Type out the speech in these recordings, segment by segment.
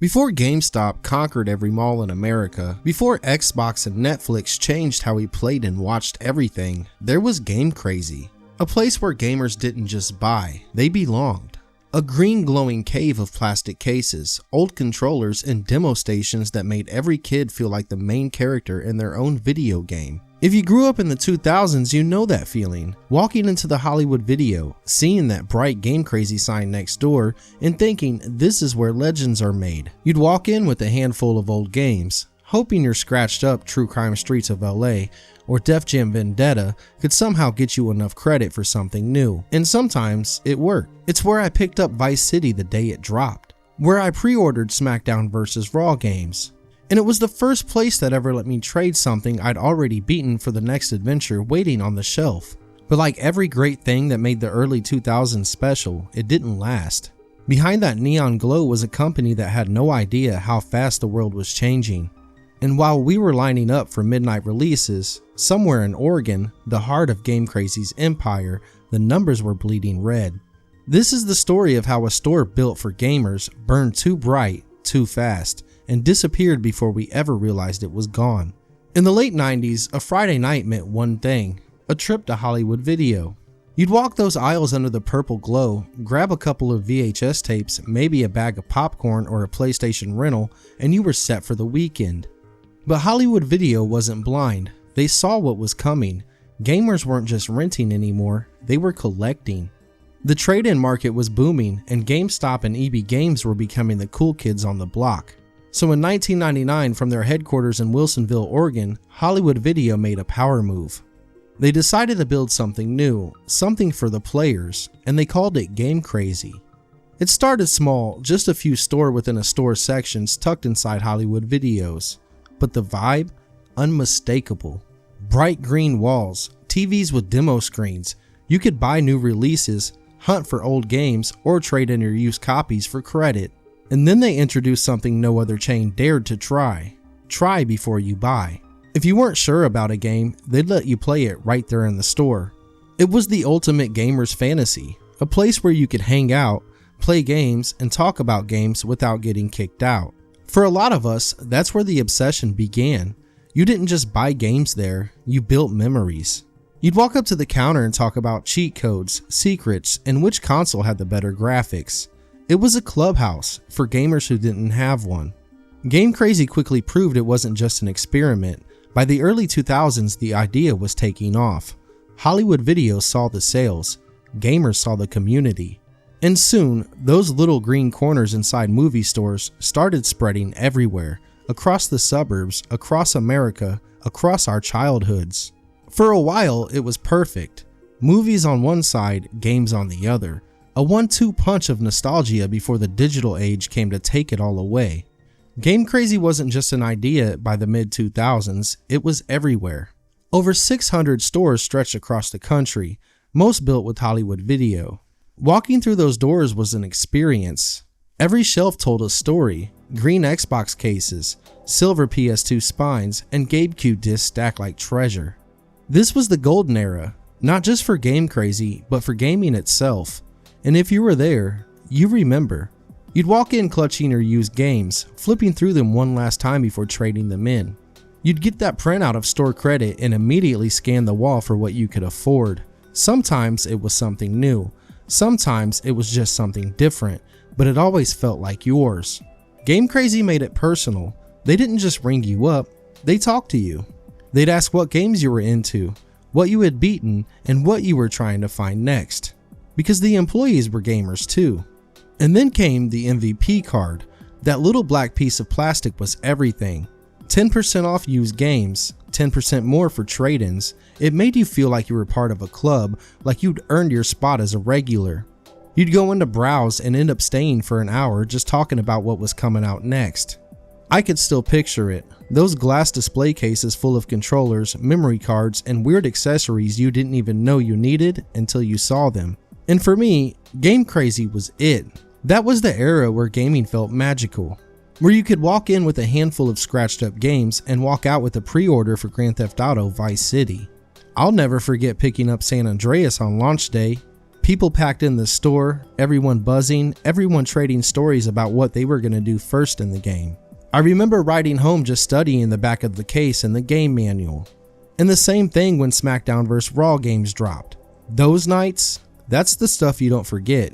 Before GameStop conquered every mall in America, before Xbox and Netflix changed how we played and watched everything, there was GameCrazy, a place where gamers didn't just buy, they belonged. A green glowing cave of plastic cases, old controllers, and demo stations that made every kid feel like the main character in their own video game. If you grew up in the 2000s, you know that feeling. Walking into the Hollywood Video, seeing that bright GameCrazy sign next door, and thinking this is where legends are made. You'd walk in with a handful of old games, hoping your scratched up True Crime Streets of LA or Def Jam Vendetta could somehow get you enough credit for something new. And sometimes it worked. It's where I picked up Vice City the day it dropped, where I pre-ordered SmackDown vs. Raw games. And it was the first place that ever let me trade something I'd already beaten for the next adventure waiting on the shelf. But like every great thing that made the early 2000s special, it didn't last. Behind that neon glow was a company that had no idea how fast the world was changing. And while we were lining up for midnight releases, somewhere in Oregon, the heart of GameCrazy's empire, the numbers were bleeding red. This is the story of how a store built for gamers burned too bright, too fast, and disappeared before we ever realized it was gone. In the late 90s, a Friday night meant one thing: a trip to Hollywood Video. You'd walk those aisles under the purple glow, grab a couple of VHS tapes, maybe a bag of popcorn or a PlayStation rental, and you were set for the weekend. But Hollywood Video wasn't blind. They saw what was coming. Gamers weren't just renting anymore, they were collecting. The trade-in market was booming, and GameStop and EB Games were becoming the cool kids on the block. So in 1999, from their headquarters in Wilsonville, Oregon, Hollywood Video made a power move. They decided to build something new, something for the players, and they called it GameCrazy. It started small, just a few store-within-a-store sections tucked inside Hollywood Videos. But the vibe? Unmistakable. Bright green walls, TVs with demo screens. You could buy new releases, hunt for old games, or trade in your used copies for credit. And then they introduced something no other chain dared to try. Try before you buy. If you weren't sure about a game, they'd let you play it right there in the store. It was the ultimate gamer's fantasy, a place where you could hang out, play games, and talk about games without getting kicked out. For a lot of us, that's where the obsession began. You didn't just buy games there, you built memories. You'd walk up to the counter and talk about cheat codes, secrets, and which console had the better graphics. It was a clubhouse for gamers who didn't have one. GameCrazy quickly proved it wasn't just an experiment. By the early 2000s, the idea was taking off. Hollywood Video saw the sales, gamers saw the community. And soon, those little green corners inside movie stores started spreading everywhere, across the suburbs, across America, across our childhoods. For a while, it was perfect. Movies on one side, games on the other. A 1-2 punch of nostalgia before the digital age came to take it all away. GameCrazy wasn't just an idea by the mid-2000s, it was everywhere. Over 600 stores stretched across the country, most built with Hollywood Video. Walking through those doors was an experience. Every shelf told a story: green Xbox cases, silver PS2 spines, and GameCube discs stacked like treasure. This was the golden era, not just for GameCrazy, but for gaming itself. And if you were there, you remember. You'd walk in clutching your used games, flipping through them one last time before trading them in. You'd get that printout of store credit and immediately scan the wall for what you could afford. Sometimes it was something new, sometimes it was just something different, but it always felt like yours. GameCrazy made it personal. They didn't just ring you up, they talked to you. They'd ask what games you were into, what you had beaten, and what you were trying to find next. Because the employees were gamers too. And then came the MVP card. That little black piece of plastic was everything. 10% off used games, 10% more for trade-ins. It made you feel like you were part of a club, like you'd earned your spot as a regular. You'd go in to browse and end up staying for an hour just talking about what was coming out next. I could still picture it. Those glass display cases full of controllers, memory cards, and weird accessories you didn't even know you needed until you saw them. And for me, GameCrazy was it. That was the era where gaming felt magical, where you could walk in with a handful of scratched up games and walk out with a pre-order for Grand Theft Auto Vice City. I'll never forget picking up San Andreas on launch day. People packed in the store, everyone buzzing, everyone trading stories about what they were going to do first in the game. I remember riding home just studying the back of the case and the game manual. And the same thing when SmackDown vs. Raw games dropped. Those nights, that's the stuff you don't forget.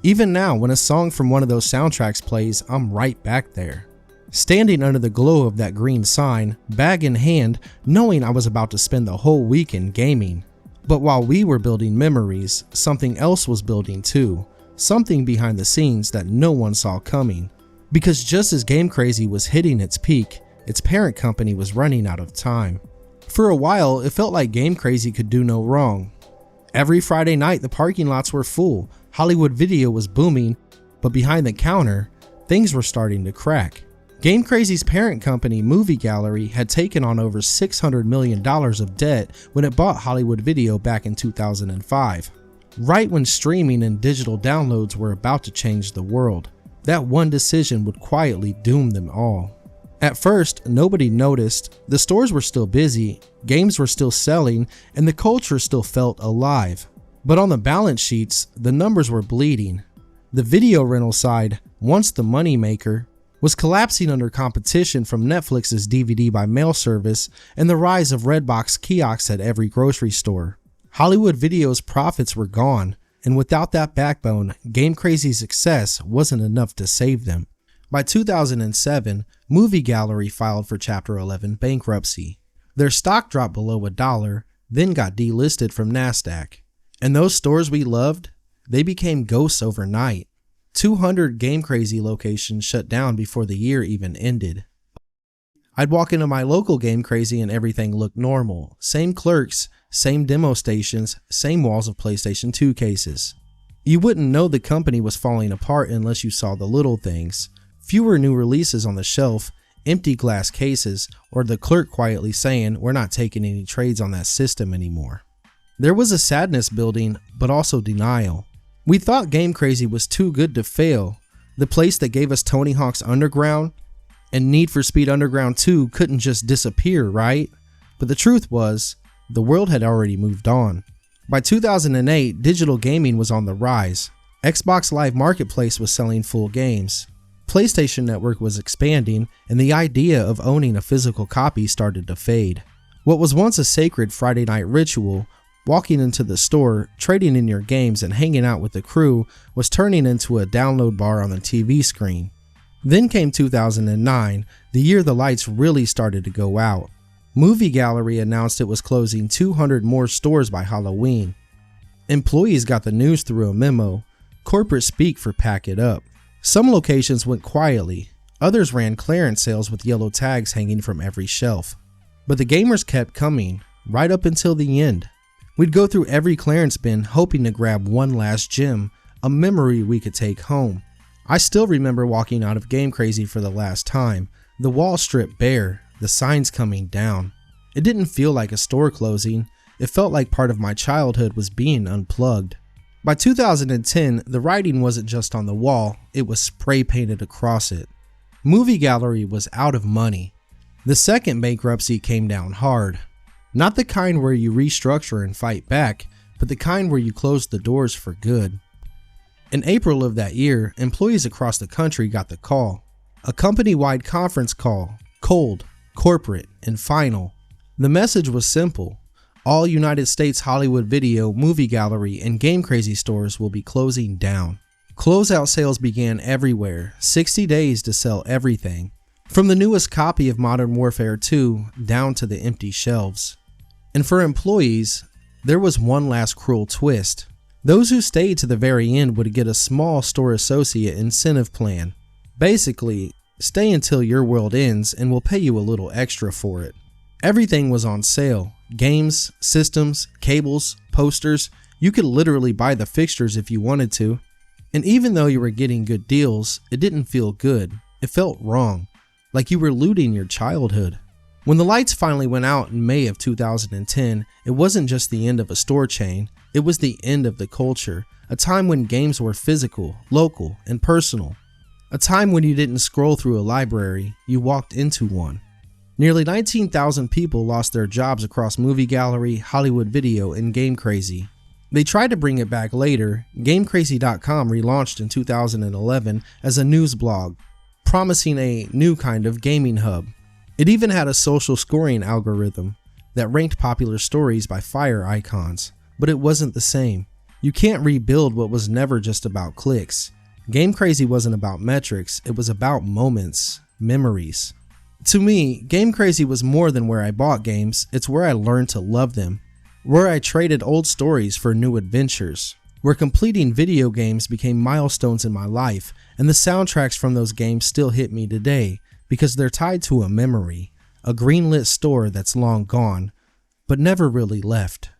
Even now, when a song from one of those soundtracks plays, I'm right back there. Standing under the glow of that green sign, bag in hand, knowing I was about to spend the whole weekend gaming. But while we were building memories, something else was building too. Something behind the scenes that no one saw coming. Because just as GameCrazy was hitting its peak, its parent company was running out of time. For a while, it felt like GameCrazy could do no wrong. Every Friday night, the parking lots were full, Hollywood Video was booming, but behind the counter, things were starting to crack. GameCrazy's parent company, Movie Gallery, had taken on over $600 million of debt when it bought Hollywood Video back in 2005. Right when streaming and digital downloads were about to change the world, that one decision would quietly doom them all. At first, nobody noticed, the stores were still busy, games were still selling, and the culture still felt alive. But on the balance sheets, the numbers were bleeding. The video rental side, once the moneymaker, was collapsing under competition from Netflix's DVD by mail service and the rise of Redbox kiosks at every grocery store. Hollywood Video's profits were gone, and without that backbone, GameCrazy's success wasn't enough to save them. By 2007, Movie Gallery filed for Chapter 11 bankruptcy. Their stock dropped below $1, then got delisted from NASDAQ. And those stores we loved, they became ghosts overnight. 200 GameCrazy locations shut down before the year even ended. I'd walk into my local GameCrazy and everything looked normal. Same clerks, same demo stations, same walls of PlayStation 2 cases. You wouldn't know the company was falling apart unless you saw the little things. Fewer new releases on the shelf, empty glass cases, or the clerk quietly saying, "We're not taking any trades on that system anymore." There was a sadness building, but also denial. We thought GameCrazy was too good to fail. The place that gave us Tony Hawk's Underground and Need for Speed Underground 2 couldn't just disappear, right? But the truth was, the world had already moved on. By 2008, digital gaming was on the rise. Xbox Live Marketplace was selling full games. PlayStation Network was expanding, and the idea of owning a physical copy started to fade. What was once a sacred Friday night ritual, walking into the store, trading in your games, and hanging out with the crew, was turning into a download bar on the TV screen. Then came 2009, the year the lights really started to go out. Movie Gallery announced it was closing 200 more stores by Halloween. Employees got the news through a memo, corporate speak for pack it up. Some locations went quietly, others ran clearance sales with yellow tags hanging from every shelf. But the gamers kept coming, right up until the end. We'd go through every clearance bin hoping to grab one last gem, a memory we could take home. I still remember walking out of GameCrazy for the last time, the wall stripped bare, the signs coming down. It didn't feel like a store closing, it felt like part of my childhood was being unplugged. By 2010, the writing wasn't just on the wall, it was spray painted across it. Movie Gallery was out of money. The second bankruptcy came down hard. Not the kind where you restructure and fight back, but the kind where you close the doors for good. In April of that year, employees across the country got the call. A company-wide conference call, cold, corporate, and final. The message was simple. All United States Hollywood Video, Movie Gallery, and GameCrazy stores will be closing down. Closeout sales began everywhere, 60 days to sell everything. From the newest copy of Modern Warfare 2 down to the empty shelves. And for employees, there was one last cruel twist. Those who stayed to the very end would get a small store associate incentive plan. Basically, stay until your world ends and we'll pay you a little extra for it. Everything was on sale. Games, systems, cables, posters. You could literally buy the fixtures if you wanted to. And even though you were getting good deals, it didn't feel good. It felt wrong. Like you were looting your childhood. When the lights finally went out in May of 2010, it wasn't just the end of a store chain, it was the end of the culture, a time when games were physical, local, and personal. A time when you didn't scroll through a library, you walked into one. Nearly 19,000 people lost their jobs across Movie Gallery, Hollywood Video, and GameCrazy. They tried to bring it back later. GameCrazy.com relaunched in 2011 as a news blog, promising a new kind of gaming hub. It even had a social scoring algorithm that ranked popular stories by fire icons, but it wasn't the same. You can't rebuild what was never just about clicks. GameCrazy wasn't about metrics, it was about moments, memories. To me, GameCrazy was more than where I bought games, it's where I learned to love them, where I traded old stories for new adventures, where completing video games became milestones in my life, and the soundtracks from those games still hit me today because they're tied to a memory, a greenlit store that's long gone, but never really left.